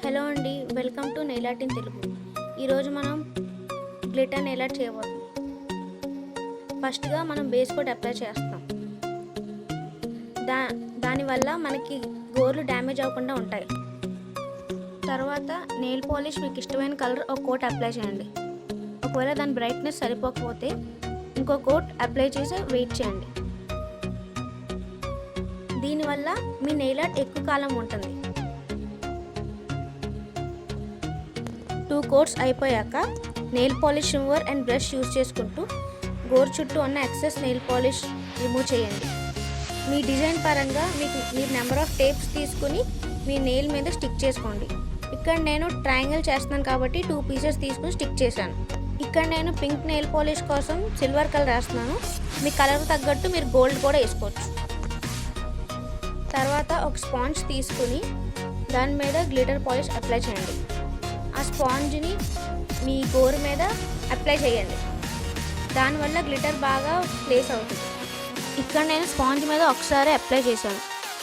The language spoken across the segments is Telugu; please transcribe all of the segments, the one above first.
హలో అండి, welcome to nail art in Telugu. ఈరోజు మనం గ్లిటర్ నెయిల్ ఆర్ట్ చేయబోతున్నాం. ఫస్ట్గా మనం బేస్ కోట్ అప్లై చేస్తాం. దానివల్ల మనకి గోర్లు డ్యామేజ్ అవ్వకుండా ఉంటాయి. తర్వాత నెయిల్ పాలిష్ మీకు ఇష్టమైన కలర్ ఒక కోట్ అప్లై చేయండి. ఒకవేళ దాని బ్రైట్నెస్ సరిపోకపోతే ఇంకో కోట్ అప్లై చేసి వెయిట్ చేయండి. దీనివల్ల మీ నెయిల్ ఆర్ట్ ఎక్కువ కాలం ఉంటుంది. 2 కోట్స్ అయిపోయాక nail polish remover and brush use చేసుకుంటూ గోరు చుట్టూ ఉన్న ఎక్సెస్ నెయిల్ పాలిష్ రిమూవ్ చేయండి. మీ డిజైన్ పరంగా మీరు నెంబర్ ఆఫ్ టేప్స్ తీసుకుని మీ నెయిల్ మీద స్టిక్ చేసుకోండి. ఇక్కడ నేను ట్రయాంగిల్ చేస్తున్నాను కాబట్టి 2 పీసెస్ తీసుకుని స్టిక్ చేశాను. ఇక్కడ నేను పింక్ నెయిల్ పాలిష్ కోసం సిల్వర్ కలర్ వేస్తున్నాను. మీ కలర్ తగ్గట్టు మీరు గోల్డ్ కూడా వేసుకోవచ్చు. తర్వాత ఒక స్పాంజ్ తీసుకుని దాని మీద గ్లిటర్ పాలిష్ అప్లై చేయండి. ఆ స్పాంజ్ని మీ గోరు మీద అప్లై చేయండి. దానివల్ల గ్లిటర్ బాగా ప్లేస్ అవుతుంది. ఇక్కడ నేను స్పాంజ్ మీద ఒకసారి అప్లై చేశాను.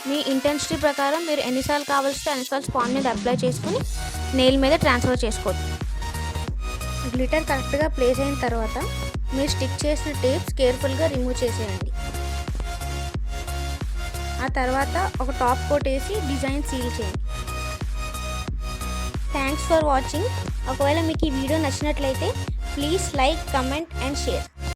మీ ఇంటెన్సిటీ ప్రకారం మీరు ఎన్నిసార్లు కావాల్సితే అన్నిసార్లు స్పాంజ్ మీద అప్లై చేసుకుని నెయిల్ మీద ట్రాన్స్ఫర్ చేసుకోవచ్చు. గ్లిటర్ కరెక్ట్గా ప్లేస్ అయిన తర్వాత మీరు స్టిక్ చేసిన టేప్స్ కేర్ఫుల్గా రిమూవ్ చేసేయండి. ఆ తర్వాత ఒక టాప్ కోట్ వేసి డిజైన్ సీల్ చేయండి. Thanks for watching. ఒకవేళ మీకు ఈ వీడియో నచ్చినట్లయితే please like, comment and share.